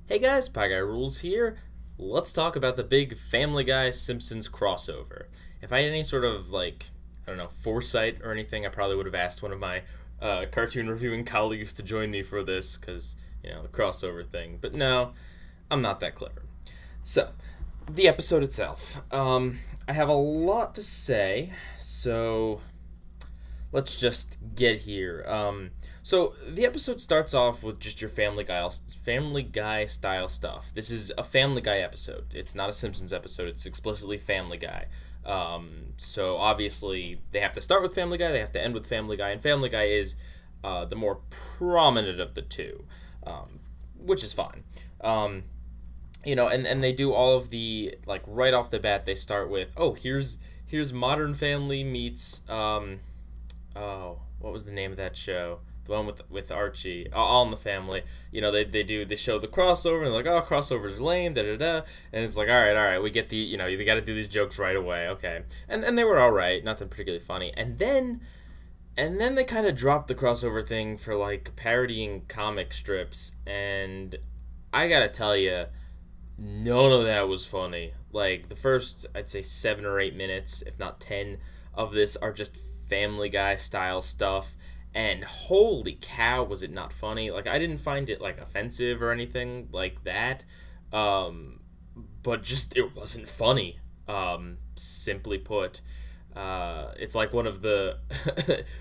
Hey guys, Pie Guy Rules here. Let's talk about the big Family Guy Simpsons crossover. If I had any sort of, I don't know, foresight or anything, I probably would have asked one of my cartoon reviewing colleagues to join me for this, because, the crossover thing. But no, I'm not that clever. So, the episode itself. I have a lot to say, so let's just get here. So the episode starts off with just your Family Guy style stuff. This is a Family Guy episode. It's not a Simpsons episode. It's explicitly Family Guy. So obviously they have to start with Family Guy. They have to end with Family Guy, and Family Guy is the more prominent of the two, which is fine. And they do all of the, right off the bat. They start with, here's Modern Family meets what was the name of that show? The one with Archie, All in the Family. They show the crossover, and they're like, oh, crossover's lame, da da da, and it's like, all right, we get the, you got to do these jokes right away, okay, and they were all right, nothing particularly funny, and then they kind of dropped the crossover thing for parodying comic strips, and I gotta tell you, none of that was funny. The first, I'd say 7 or 8 minutes, if not 10, of this are just Family Guy style stuff, and holy cow, was it not funny. I didn't find it offensive or anything like that, but just it wasn't funny. Simply put, it's like one of the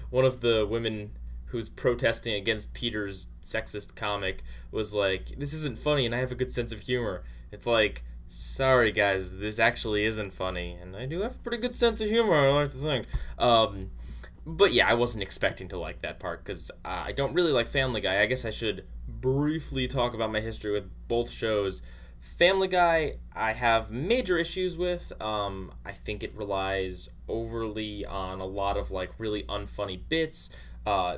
one of the women who's protesting against Peter's sexist comic was like, this isn't funny and I have a good sense of humor. It's like, sorry guys, this actually isn't funny, and I do have a pretty good sense of humor, I like to think. But yeah, I wasn't expecting to like that part, because I don't really like Family Guy. I guess I should briefly talk about my history with both shows. Family Guy, I have major issues with. I think it relies overly on a lot of really unfunny bits.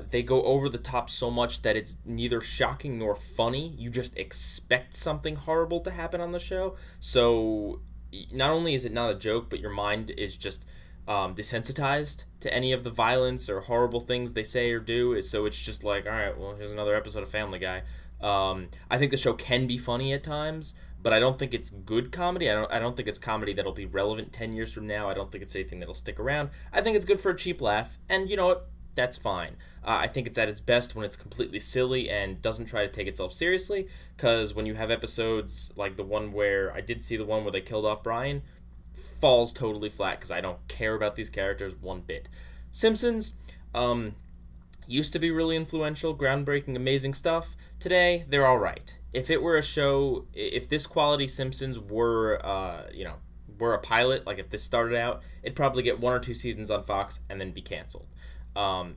They go over the top so much that it's neither shocking nor funny. You just expect something horrible to happen on the show. So not only is it not a joke, but your mind is just desensitized to any of the violence or horrible things they say or do. So it's just like, all right, well, here's another episode of Family Guy. I think the show can be funny at times, but I don't think it's good comedy. I don't think it's comedy that'll be relevant 10 years from now. I don't think it's anything that'll stick around. I think it's good for a cheap laugh, and you know what? That's fine. I think it's at its best when it's completely silly and doesn't try to take itself seriously, because when you have episodes like the one where, I did see the one where they killed off Brian, falls totally flat because I don't care about these characters one bit. Simpsons, used to be really influential, groundbreaking, amazing stuff. Today, they're alright. If it were a show, if this quality Simpsons were, were a pilot, if this started out, it'd probably get 1 or 2 seasons on Fox and then be canceled.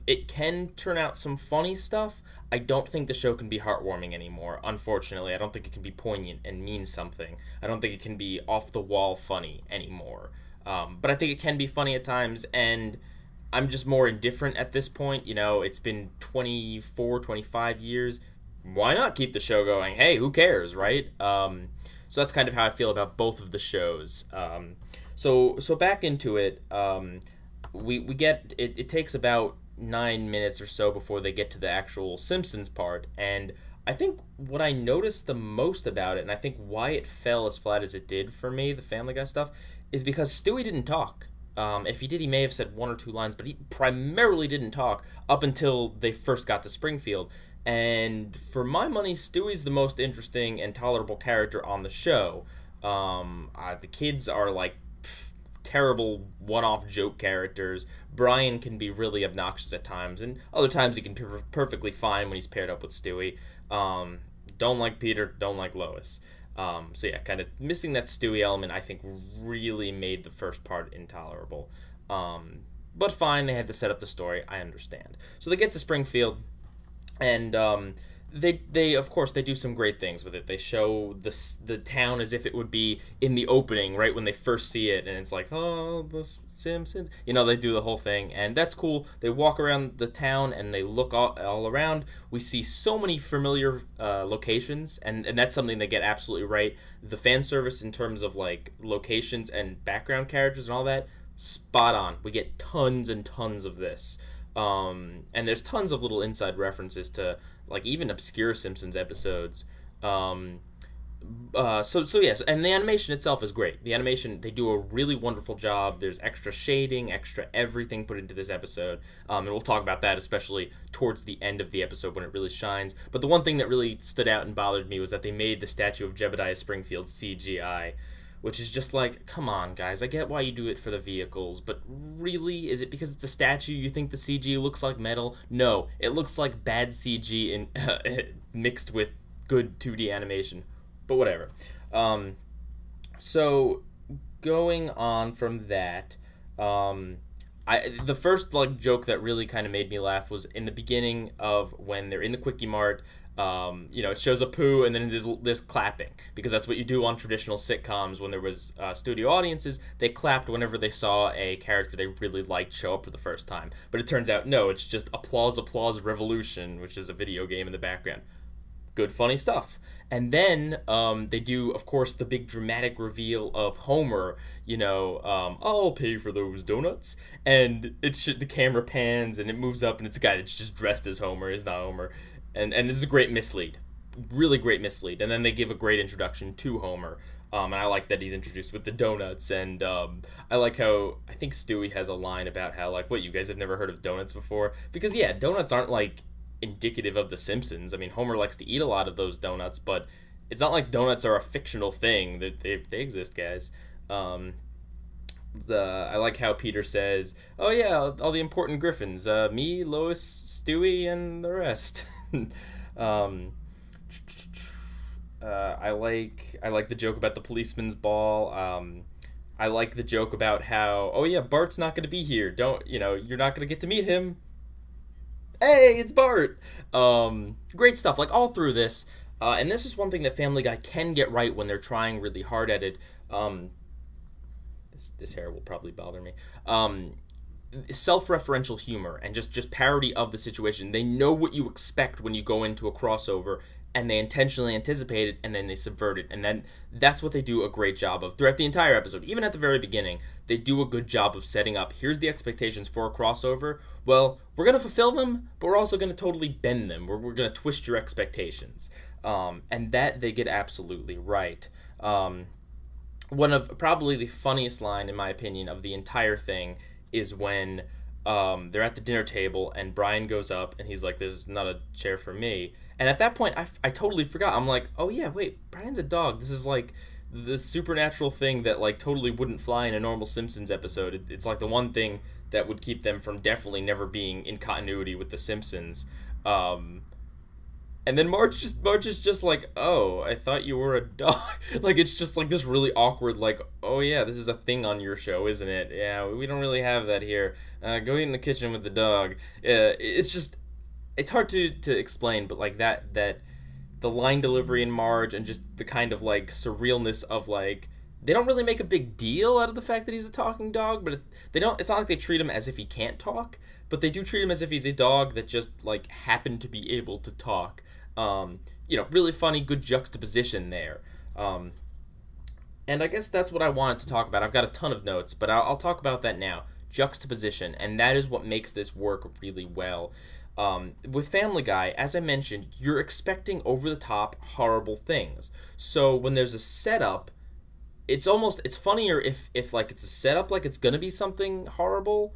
It can turn out some funny stuff. I don't think the show can be heartwarming anymore, unfortunately. I don't think it can be poignant and mean something. I don't think it can be off-the-wall funny anymore. But I think it can be funny at times, and I'm just more indifferent at this point. It's been 24, 25 years. Why not keep the show going? Hey, who cares, right? So that's kind of how I feel about both of the shows. So back into it. We get it takes about 9 minutes or so before they get to the actual Simpsons part, and I think what I noticed the most about it, and I think why it fell as flat as it did for me, the Family Guy stuff, is because Stewie didn't talk. If he did, he may have said 1 or 2 lines, but he primarily didn't talk up until they first got to Springfield. And for my money, Stewie's the most interesting and tolerable character on the show. The kids are terrible one-off joke characters. Brian can be really obnoxious at times, and other times he can be perfectly fine when he's paired up with Stewie. Don't like Peter, don't like Lois. So yeah, kind of missing that Stewie element, I think, really made the first part intolerable. But fine, they had to set up the story, I understand. So they get to Springfield, and they of course they do some great things with it. They show the town as if it would be in the opening, right when they first see it, and it's like, oh, the Simpsons. They do the whole thing, and that's cool. They walk around the town and they look all around. We see so many familiar locations, and that's something they get absolutely right. The fan service in terms of locations and background characters and all that, spot on. We get tons and tons of this. And there's tons of little inside references to even obscure Simpsons episodes. So yes, and the animation itself is great. The animation, they do a really wonderful job. There's extra shading, extra everything put into this episode, and we'll talk about that especially towards the end of the episode when it really shines. But the one thing that really stood out and bothered me was that they made the statue of Jebediah Springfield CGI, which is just like, come on, guys. I get why you do it for the vehicles, but really, is it because it's a statue you think the CG looks like metal? No, it looks like bad CG in, mixed with good 2D animation. But whatever. So going on from that, the first like joke that really kind of made me laugh was in the beginning of when they're in the Quickie Mart. It shows a poo and then there's clapping, because that's what you do on traditional sitcoms. When there was studio audiences, they clapped whenever they saw a character they really liked show up for the first time. But it turns out, no, it's just applause, applause, revolution, which is a video game in the background. Good, funny stuff. And then they do, of course, the big dramatic reveal of Homer, I'll pay for those donuts. And the camera pans and it moves up and it's a guy that's just dressed as Homer. It's not Homer. And this is a great mislead. Really great mislead. And then they give a great introduction to Homer. And I like that he's introduced with the donuts. And I like how, I think Stewie has a line about how, like, what, you guys have never heard of donuts before? Because, yeah, donuts aren't, like, indicative of The Simpsons. I mean, Homer likes to eat a lot of those donuts, but it's not like donuts are a fictional thing. They exist, guys. I like how Peter says, "Oh yeah, all the important Griffins. Me, Lois, Stewie, and the rest." I like the joke about the policeman's ball. I like the joke about how, oh yeah, Bart's not gonna be here. You're not gonna get to meet him. Hey, it's Bart! Great stuff, like, all through this. And this is one thing that Family Guy can get right when they're trying really hard at it. This hair will probably bother me. Self-referential humor and just parody of the situation. They know what you expect when you go into a crossover, and they intentionally anticipate it, and then they subvert it. And then that's what they do a great job of throughout the entire episode. Even at the very beginning, they do a good job of setting up, here's the expectations for a crossover. Well, we're going to fulfill them, but we're also going to totally bend them. We're going to twist your expectations. And that they get absolutely right. One of probably the funniest line, in my opinion, of the entire thing is when they're at the dinner table and Brian goes up and he's like, there's not a chair for me. And at that point, I totally forgot. I'm like, oh yeah, wait, Brian's a dog. This is like the supernatural thing that like totally wouldn't fly in a normal Simpsons episode. It's like the one thing that would keep them from definitely never being in continuity with the Simpsons. And then Marge is just like, oh, I thought you were a dog. Like, it's just like this really awkward, like, oh yeah, this is a thing on your show, isn't it? Yeah, we don't really have that here. Go eat in the kitchen with the dog. It's just, it's hard to explain, but like that the line delivery in Marge and just the kind of like surrealness of like, they don't really make a big deal out of the fact that he's a talking dog, but it's not like they treat him as if he can't talk, but they do treat him as if he's a dog that just like happened to be able to talk. Really funny, good juxtaposition there. And I guess that's what I wanted to talk about. I've got a ton of notes, but I'll talk about that now. Juxtaposition, and that is what makes this work really well. With Family Guy, as I mentioned, you're expecting over-the-top, horrible things. So when there's a setup, it's funnier if like it's a setup, like it's gonna be something horrible.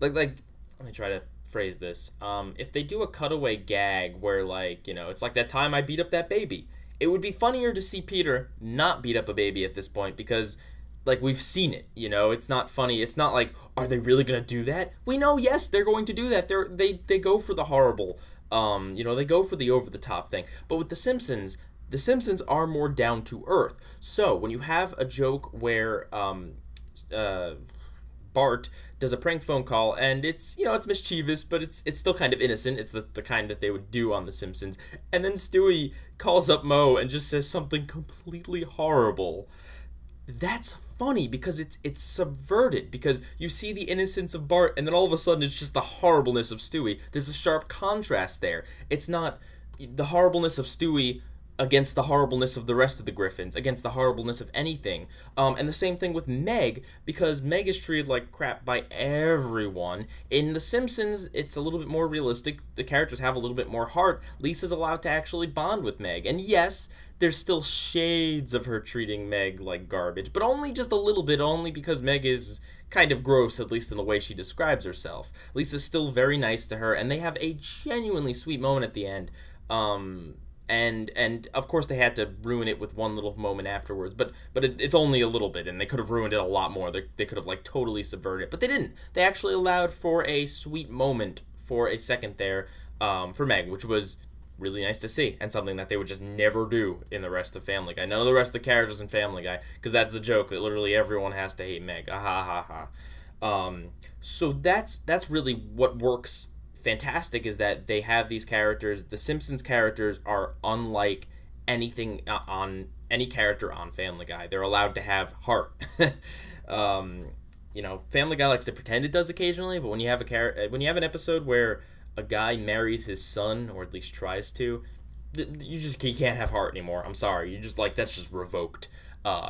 Like let me try to phrase this. If they do a cutaway gag where like, it's like that time I beat up that baby, it would be funnier to see Peter not beat up a baby at this point, because like we've seen it, it's not funny. It's not like, are they really gonna do that? We know, yes, they're going to do that. They go for the horrible, they go for the over-the-top thing. But with The Simpsons are more down to earth. So when you have a joke where Bart does a prank phone call, and it's mischievous, but it's still kind of innocent. It's the kind that they would do on The Simpsons. And then Stewie calls up Moe and just says something completely horrible. That's funny because it's subverted, because you see the innocence of Bart, and then all of a sudden it's just the horribleness of Stewie. There's a sharp contrast there. It's not the horribleness of Stewie against the horribleness of the rest of the Griffins, against the horribleness of anything. And the same thing with Meg, because Meg is treated like crap by everyone. In The Simpsons, it's a little bit more realistic. The characters have a little bit more heart. Lisa's allowed to actually bond with Meg. And yes, there's still shades of her treating Meg like garbage, but only just a little bit, only because Meg is kind of gross, at least in the way she describes herself. Lisa's still very nice to her, and they have a genuinely sweet moment at the end. And of course they had to ruin it with one little moment afterwards, but it's only a little bit, and they could have ruined it a lot more. They could have like totally subverted it, but they didn't. They actually allowed for a sweet moment for a second there, for Meg, which was really nice to see, and something that they would just never do in the rest of Family Guy. None of the rest of the characters in Family Guy, because that's the joke that literally everyone has to hate Meg. Ah ha ha ha. So that's really what works fantastic, is that they have these characters. The Simpsons characters are unlike anything on any character on Family Guy. They're allowed to have heart. You know, Family Guy likes to pretend it does occasionally, but when you have an episode where a guy marries his son, or at least tries to, you can't have heart anymore. I'm sorry, you just like, that's just revoked.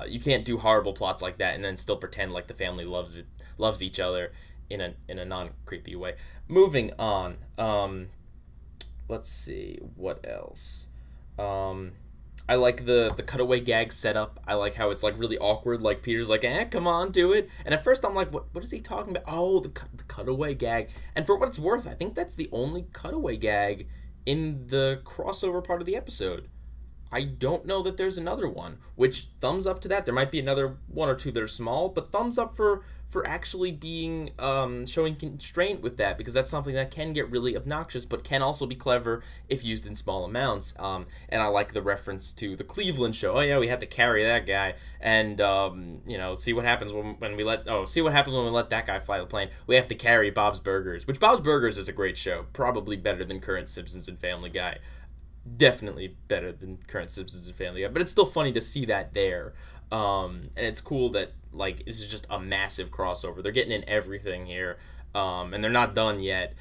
You can't do horrible plots like that and then still pretend like the family loves each other in a non-creepy way. Moving on. Let's see what else. I like the cutaway gag setup. I like how it's like really awkward. Like Peter's like, come on, do it. And at first I'm like, what is he talking about? Oh, the cutaway gag. And for what it's worth, I think that's the only cutaway gag in the crossover part of the episode. I don't know that there's another one, which thumbs up to that. There might be another one or two that are small, but thumbs up for actually being showing constraint with that, because that's something that can get really obnoxious, but can also be clever if used in small amounts. And I like the reference to the Cleveland show. Oh yeah, we had to carry that guy, and you know, see what happens when we let that guy fly the plane. We have to carry Bob's Burgers, which Bob's Burgers is a great show, probably better than current Simpsons and Family Guy. Definitely better than current Simpsons and Family Guy, but it's still funny to see that there. And it's cool that like this is just a massive crossover. They're getting in everything here, and they're not done yet.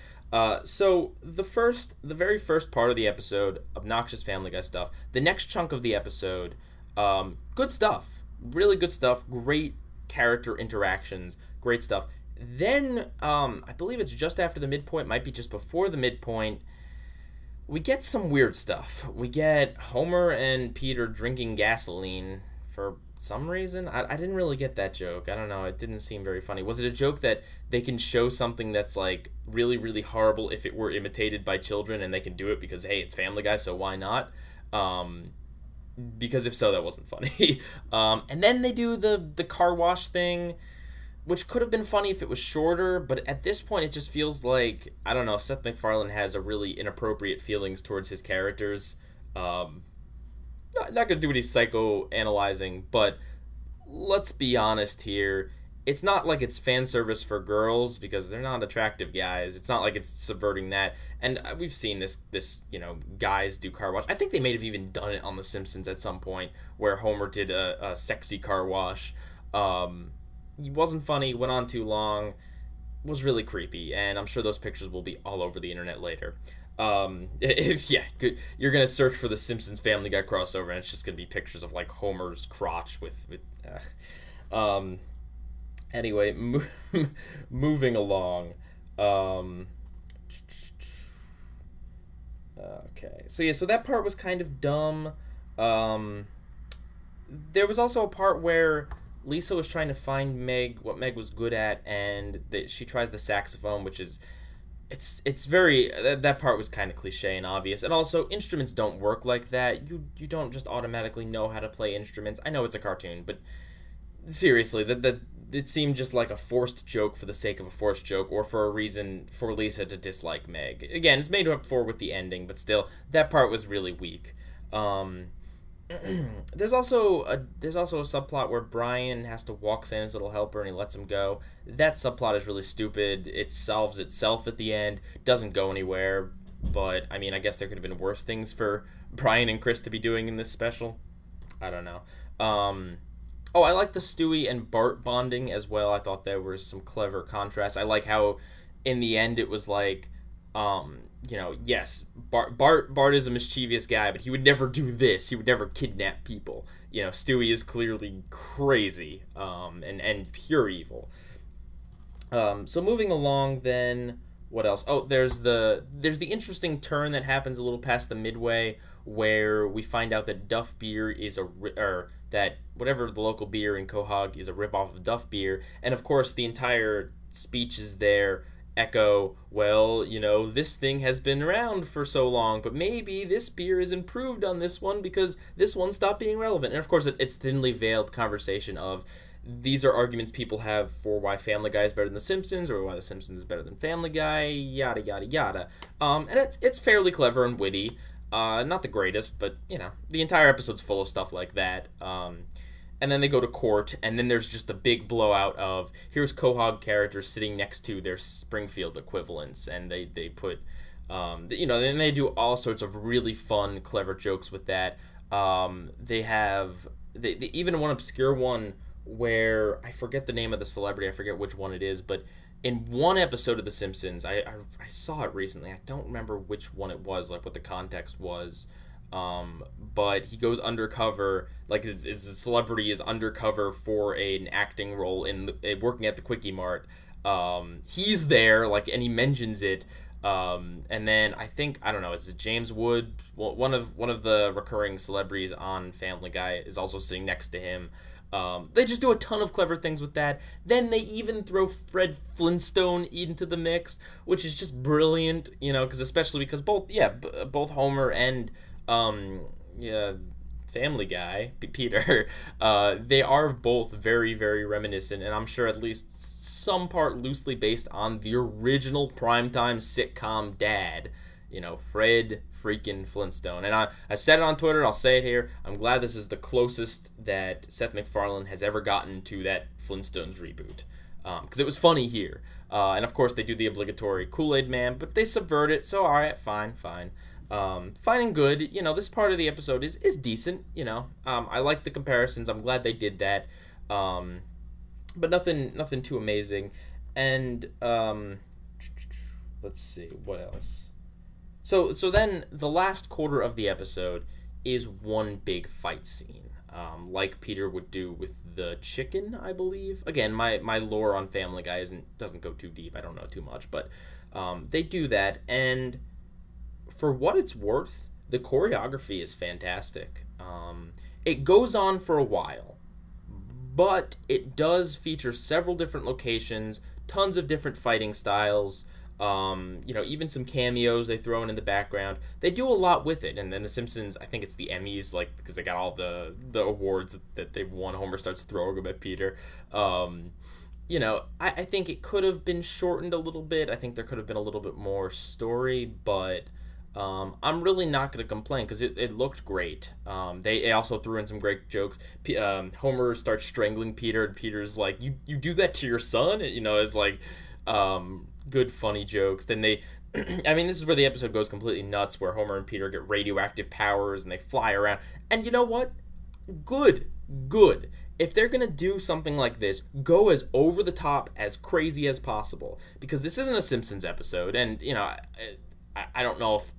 So the very first part of the episode, obnoxious Family Guy stuff. The next chunk of the episode, good stuff, really good stuff. Great character interactions, great stuff. Then I believe it's just after the midpoint, might be just before the midpoint. We get some weird stuff. We get Homer and Peter drinking gasoline for some reason. I didn't really get that joke. I don't know. It didn't seem very funny. Was it a joke that they can show something that's like really, really horrible if it were imitated by children, and they can do it because, hey, it's Family Guy, so why not? Because if so, that wasn't funny. And then they do the car wash thing, which could have been funny if it was shorter, but at this point it just feels like, I don't know, Seth MacFarlane has a really inappropriate feelings towards his characters. Not gonna do any psychoanalyzing, but let's be honest here. It's not like it's fan service for girls, because they're not attractive guys. It's not like it's subverting that. And we've seen this, you know, guys do car wash. I think they may have even done it on The Simpsons at some point, where Homer did a sexy car wash. It wasn't funny, went on too long, was really creepy, and I'm sure those pictures will be all over the internet later. You're gonna search for the Simpsons Family Guy crossover, and it's just gonna be pictures of like Homer's crotch with anyway, moving along. Okay, so that part was kind of dumb. There was also a part where Lisa was trying to find Meg, what Meg was good at, and she tries the saxophone, which is, it's very, that part was kind of cliche and obvious. And also, instruments don't work like that. You don't just automatically know how to play instruments. I know it's a cartoon, but seriously, it seemed just like a forced joke for the sake of a forced joke, or for a reason for Lisa to dislike Meg. Again, it's made up for with the ending, but still, that part was really weak. There's also a subplot where Brian has to walk Santa's little helper and he lets him go. That subplot is really stupid. It solves itself at the end, doesn't go anywhere, but I mean, I guess there could have been worse things for Brian and Chris to be doing in this special. I don't know. I like the Stewie and Bart bonding as well. I thought there was some clever contrast. I like how in the end it was like, you know, yes, Bart is a mischievous guy, but he would never do this. He would never kidnap people. You know, Stewie is clearly crazy, and pure evil. So moving along then, what else? Oh, there's the interesting turn that happens a little past the midway where we find out that Duff beer is or that whatever the local beer in Quahog is a ripoff of Duff beer, and of course the entire speech is there echo, well, this thing has been around for so long, but maybe this beer is improved on this one because this one stopped being relevant. And of course, it's thinly veiled conversation of these are arguments people have for why Family Guy is better than The Simpsons or why The Simpsons is better than Family Guy, yada, yada, yada. And it's fairly clever and witty. Not the greatest, but, the entire episode's full of stuff like that. And then they go to court, and then there's just a big blowout of here's Quahog characters sitting next to their Springfield equivalents, and they put, then they do all sorts of really fun, clever jokes with that. They have even one obscure one where I forget the name of the celebrity, I forget which one it is, but in one episode of The Simpsons, I saw it recently. I don't remember which one it was, like what the context was. But he goes undercover, like his celebrity is undercover for an acting role in working at the Quickie Mart. He's there, like, and he mentions it. And then I don't know, is it James Wood? Well, one of the recurring celebrities on Family Guy is also sitting next to him. They just do a ton of clever things with that. Then they even throw Fred Flintstone into the mix, which is just brilliant, especially because both Homer and Family Guy, Peter, they are both very, very reminiscent, and I'm sure at least some part loosely based on the original primetime sitcom dad, Fred freaking Flintstone. And I said it on Twitter, I'll say it here, I'm glad this is the closest that Seth MacFarlane has ever gotten to that Flintstones reboot. Because it was funny here. And of course they do the obligatory Kool-Aid Man, but they subvert it, so alright, fine. Fine and good. This part of the episode is decent. I like the comparisons. I'm glad they did that. But nothing too amazing. And let's see what else. So then the last quarter of the episode is one big fight scene, like Peter would do with the chicken, I believe. Again, my lore on Family Guy doesn't go too deep. I don't know too much, but they do that, and for what it's worth, the choreography is fantastic. It goes on for a while, but it does feature several different locations, tons of different fighting styles, even some cameos they throw in the background. They do a lot with it, and then The Simpsons, I think it's the Emmys, because they got all the awards that they've won. Homer starts throwing them at Peter. I think it could have been shortened a little bit. I think there could have been a little bit more story, but I'm really not going to complain because it looked great. They also threw in some great jokes. Homer starts strangling Peter, and Peter's like, you do that to your son? It's like good, funny jokes. Then they, this is where the episode goes completely nuts, where Homer and Peter get radioactive powers, and they fly around. And you know what? Good. If they're going to do something like this, go as over the top, as crazy as possible. Because this isn't a Simpsons episode, and, I don't know if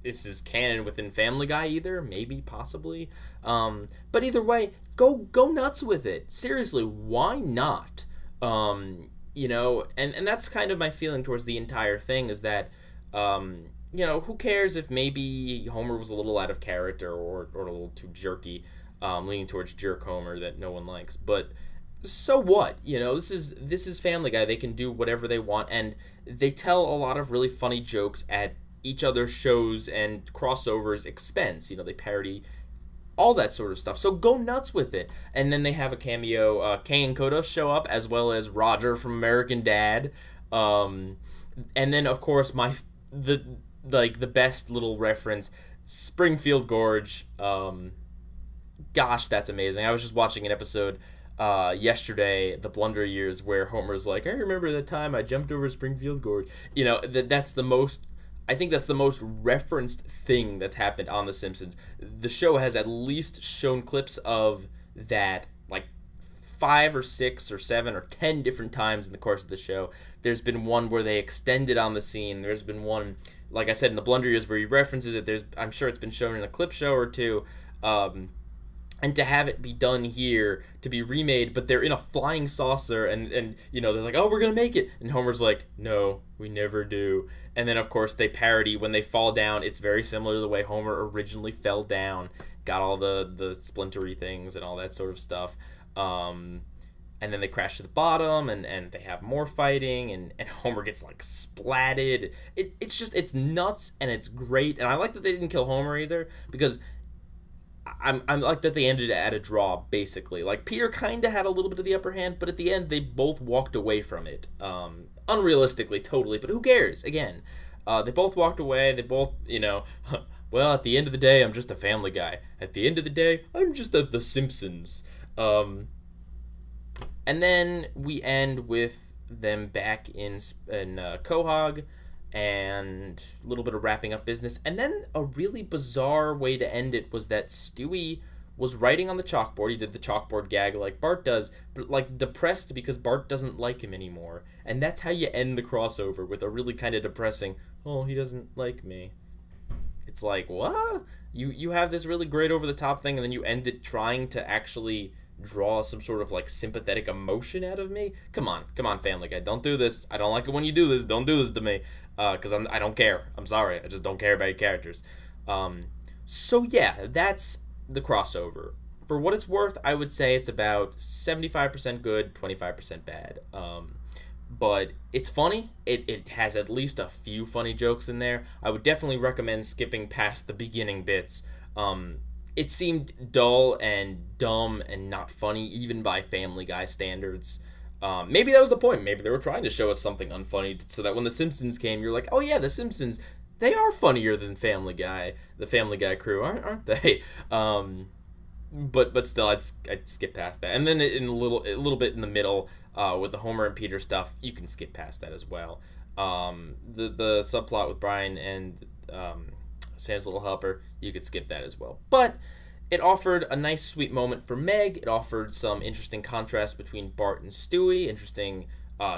this is canon within Family Guy either. Maybe, possibly. But either way, go nuts with it. Seriously, why not? And that's kind of my feeling towards the entire thing is that, who cares if maybe Homer was a little out of character or a little too jerky, leaning towards jerk Homer that no one likes. But so what? This is Family Guy. They can do whatever they want, and they tell a lot of really funny jokes at each other's shows and crossovers expense. They parody all that sort of stuff. So go nuts with it. And then they have a cameo. Kay and Kodos show up, as well as Roger from American Dad. And then, of course, the best little reference, Springfield Gorge. Gosh, that's amazing. I was just watching an episode yesterday, The Blunder Years, where Homer's like, I remember that time I jumped over Springfield Gorge. I think that's the most referenced thing that's happened on The Simpsons. The show has at least shown clips of that, like 5 or 6 or 7 or 10 different times in the course of the show. There's been one where they extended on the scene. There's been one, like I said, in The Blunder Years where he references it. I'm sure it's been shown in a clip show or two. and to have it be done here, to be remade, but they're in a flying saucer, and you know, they're like, oh, we're gonna make it, and Homer's like, no, we never do. And then of course they parody when they fall down. It's very similar to the way Homer originally fell down, got all the splintery things and all that sort of stuff. And then they crash to the bottom, and they have more fighting, and Homer gets like splatted. It's nuts, and it's great. And I like that they didn't kill Homer either, because I'm like that they ended at a draw, basically. Like, Peter kind of had a little bit of the upper hand, but at the end, they both walked away from it. Unrealistically, totally, but who cares? Again, they both walked away. They both, you know, well, at the end of the day, I'm just a Family Guy. At the end of the day, I'm just The Simpsons. And then we end with them back in Quahog, and a little bit of wrapping up business. And then a really bizarre way to end it was that Stewie was writing on the chalkboard. He did the chalkboard gag like Bart does, but like depressed because Bart doesn't like him anymore. And that's how you end the crossover, with a really kind of depressing, oh, he doesn't like me. It's like, what? You have this really great over-the-top thing, and then you end it trying to actually draw some sort of like sympathetic emotion out of me. Come on, Family Guy, don't do this. I don't like it when you do this. Don't do this to me, because I don't care. I'm sorry, I just don't care about your characters. So yeah, that's the crossover. For what it's worth, I would say it's about 75% good, 25% bad. But it's funny. It has at least a few funny jokes in there. I would definitely recommend skipping past the beginning bits. It seemed dull and dumb and not funny, even by Family Guy standards. Maybe that was the point. Maybe they were trying to show us something unfunny, so that when The Simpsons came, you're like, oh yeah, The Simpsons, they are funnier than Family Guy. The Family Guy crew, aren't they? But still, I'd skip past that. And then in a little bit in the middle, with the Homer and Peter stuff, you can skip past that as well. The subplot with Brian and Santa's Little Helper, you could skip that as well. But it offered a nice, sweet moment for Meg. It offered some interesting contrast between Bart and Stewie, interesting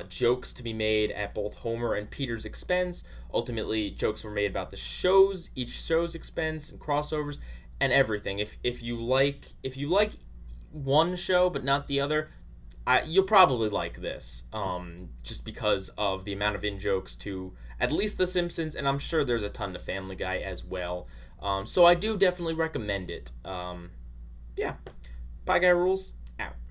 jokes to be made at both Homer and Peter's expense. Ultimately, jokes were made about the shows, each show's expense, and crossovers, and everything. If you like one show but not the other, you'll probably like this, just because of the amount of in-jokes to at least The Simpsons, and I'm sure there's a ton to Family Guy as well. So I do definitely recommend it. Yeah. Pie Guy rules. Out.